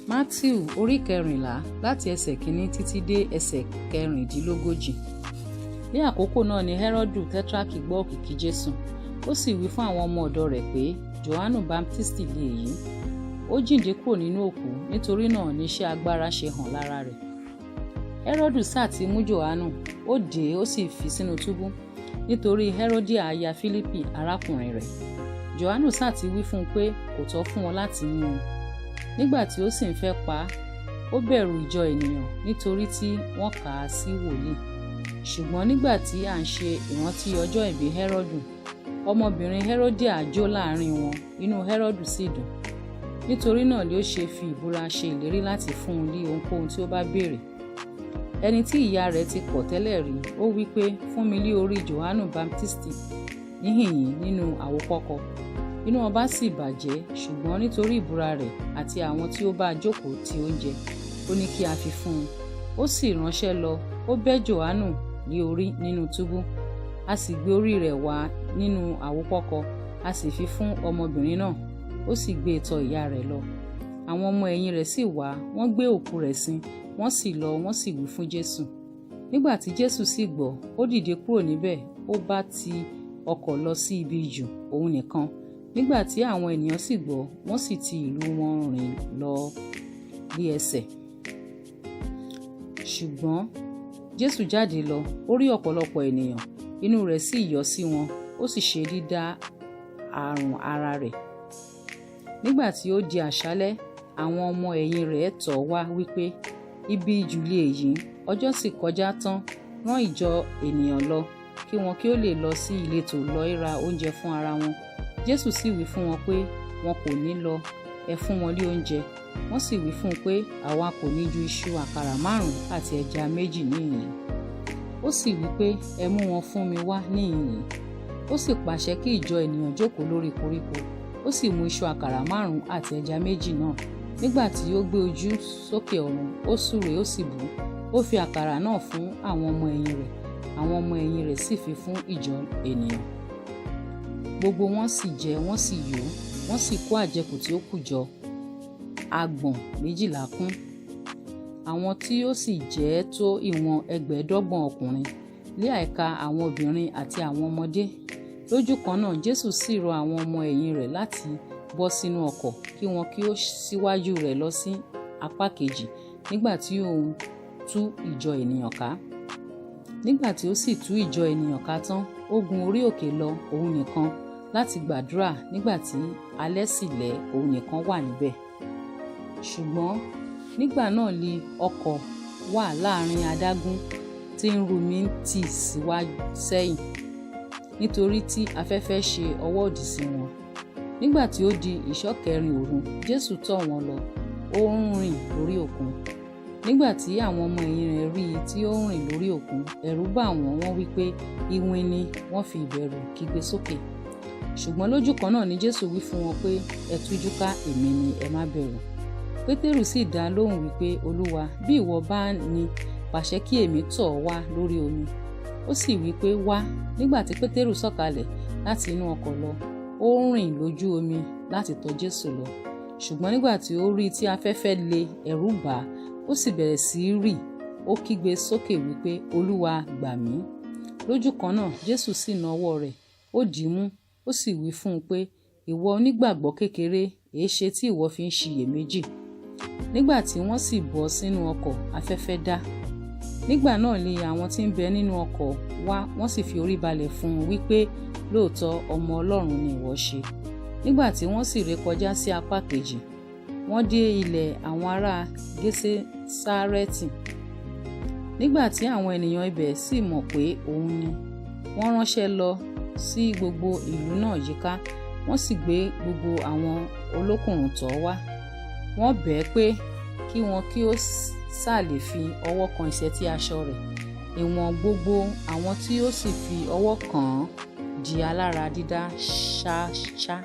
Mátíù orí 14 láti ẹsẹ̀ 1 títí dé ẹsẹ̀ 36. Ní àkókò náà ni Hẹ́rọ́dù tẹ́trákì gbọ́ òkìkí Jésù, ó sì wí fún àwọn ọmọ ọ̀dọ̀ rẹ̀ pé Jòhánù Báptísítì ni èyí, ó jíǹde kúrò nínú òkú, nítorí náà ni iṣẹ́ agbára ṣe hàn lára rẹ̀. Hẹ́rọ́dù sá ti mú Jòhánù, ó dè é ó sì fi sínú túbú, nítorí Hẹ́rọ́díà aya Fílípì arákùnrin rẹ̀. Jòhánù sá ti wí fún un pé kò tọ́ fún wọn láti mú un. Nígbà tí ó sì ń fẹ́ pa á, ó bẹ̀rù ìjọ ènìyàn nítorí tí wọ́n kà á sí wòlíì. Ṣùgbọ́n nígbà tí à ń ṣe ìrántí ọjọ́ ìbí Hẹ́rọ́dù, ọmọbìnrin Hẹ́rọ́díà jó láàrin wọn, inú Hẹ́rọ́dù sì dùn. Nítorí náà ni ó ṣe fi ìbúra ṣe ìlérí láti fún un ní ohunkóhun tí ó bá béèrè. Ẹni tí ìyá rẹ̀ ti kọ̀ tẹ́lẹ̀ rí, ó wí pé fún mi ní orí Jòhánù Báptísítì níhìn-ín nínú àwopọ́kọ. Inú ọba sì bàjẹ́, ṣùgbọ́n nítorí ìbúra rẹ̀ àti àwọn tí ó bá jókòó ti oúnjẹ, ó ní kí a fi fún un. Ó sì ránṣẹ́ lọ, ó bẹ́ Jòhánù ní orí nínú túbú, a sì gbé orí rẹ̀ wá nínú àwopọ́kọ, a sì fi fún ọmọbìnrin náà, ó sì gbé e tọ̀ ìyá rẹ̀ lọ. Àwọn ọmọ ẹ̀yìn rẹ̀ sì wá, wọ́n gbé òkú rẹ̀ sin, wọ́n sì lọ, wọ́n sì wí fún Jésù. Nígbà tí Jésù sì gbọ́, ó dìde kúrò níbẹ̀, ó bá ti ọkọ̀ lọ sí ibi ijù, òun nìkan. Nígbà tí àwọn ènìyàn sì gbọ́, wọ́n sì ti ìlú wọn rìn lọ ní ẹsẹ̀. Ṣùgbọ́n Jésù jáde lọ, ó rí ọ̀pọ̀lọpọ̀ ènìyàn, inú rẹ̀ sì yọ́ sí wọn, ó sì ṣe dídá àrùn ara rẹ̀. Nígbà tí ó di àṣálẹ́, àwọn ọmọ ẹ̀yìn rẹ̀ tọ̀ wá wípé, ibi ijù lé èyí, ọjọ́ sì kọjá tán, rán ìjọ ènìyàn lọ, kí wọn kí ó lè lọ sí ìletò lọ ra oúnjẹ fún ara wọn. Jésù sì wí fún wọn pé wọn kò ní lọ, ẹ fún wọn ní oúnjẹ. Wọ́n sì wí fún un pé àwa kò ní ju iṣu àkàrà 5 àti ẹja 2 níhìn-ín. Ó sì wí pé ẹ mú wọn fún mi wá níhìn-ín. Ó sì pàṣẹ kí ìjọ ènìyàn jókòó lórí koríko. Ó sì mú iṣu àkàrà 5 àti ẹja 2 náà. Nígbà tí ó gbé ojú sókè ọ̀run, ó súre ó sì bù. Ó fi àkàrà náà fún àwọn ọmọ ẹ̀yìn rẹ̀. Àwọn ọmọ ẹ̀yìn rẹ̀ sì fi fún ìjọ ènìyàn. Gbogbo wọn sì jẹ, wọ́n sì yó, wọ́n sì kó àjẹkù tí ó kù jọ. Agbọ̀n 12 kún. Àwọn tí ó sì jẹ́ tó ìwọ̀n 25 ọkùnrin, lé àìka àwọn obìnrin àti àwọn ọmọdé. Lójú kan náà Jésù sì rọ àwọn ọmọ ẹ̀yìn rẹ̀ láti bọ́ sínú ọkọ̀, kí wọn kí ó síwájú rẹ̀ lọ sí apá kejì, nígbà tí òun tú ìjọ ènìyàn ká. Nígbà tí ó sì tú ìjọ ènìyàn ká tán, ó gun orí òkè lọ òun nìkan láti gbàdúrà. Nígbà tí alẹ́ sì lẹ́, òun nìkan wà níbẹ̀. Ṣùgbọ́n nígbà náà ni ọkọ̀ wà láàrin adágún tí ń rumi tì síwájú sẹ́yìn, nítorí tí afẹ́fẹ́ ṣe ọwọ́ òdì sí wọn. Nígbà tí ó di ìṣọ́kẹrin òru, Jésù tọ̀ wọ́n lọ, ó ń rìn lórí òkun. Nígbà tí àwọn ọmọ ẹ̀yìn rẹ̀ rí i tí ó ń rìn lórí òkun, ẹ̀rù bà wọ́n, wọ́n wí pé iwin ni, wọ́n fi ìbẹ̀rù kígbe sókè. Ṣùgbọ́n lójú kan náà ni Jésù wí fún wọn pé ẹ tújú ká, èmi ni, ẹ má bẹ̀rù. Pétérù sì dá lóhùn wípé Olúwa, bí ìwọ bá ní, pàṣẹ kí èmi tọ̀ ọ́ wá lórí omi. Ó sì wí pé wá. Nígbà tí Pétérù sọ̀kalẹ̀ láti inú ọkọ̀ lọ, ó ń rìn lójú omi láti tọ̀ Jésù lọ. Ṣùgbọ́n nígbà tí ó rí tí afẹ́fẹ́ le, ẹ̀rù bà á, ó sì bẹ̀rẹ̀ sí í rì, ó kígbe sókè wípé Olúwa, gbà mí. Lójú kan náà Jésù sì na ọwọ́ rẹ̀, ó dì í mú, ó sì wí fún un pé ìwọ onígbàgbọ́ kékeré, èéṣe tí ìwọ fi ń ṣiyèméjì? Nígbà tí wọ́n sì bọ́ sínú ọkọ̀, afẹ́fẹ́ dá. Nígbà náà ni àwọn tí ń bẹ nínú ọkọ̀ wá, wọ́n sì fi orí balẹ̀ fún un wípé lóòótọ́ ọmọ Ọlọ́run ni ìwọ ṣe. Nígbà tí wọ́n sì rékọjá sí apá kejì, wọ́n dé ilẹ̀ àwọn ará Gésésárẹ́tì. Nígbà tí àwọn ènìyàn ibẹ̀ sì mọ̀ pé òun ni, wọ́n ránṣẹ́ lọ sí gbogbo ìlú náà yíká, wọ́n sì gbé gbogbo àwọn olókùnrùn tọ̀ wá. Wọ́n bẹ̀ ẹ́ pé kí wọn kí ó sá lè fi ọwọ́ kan ìṣẹ́tí aṣọ rẹ̀. Ìwọ̀n gbogbo àwọn tí ó sì fi ọwọ́ kàn án di alára dídá ṣáṣá.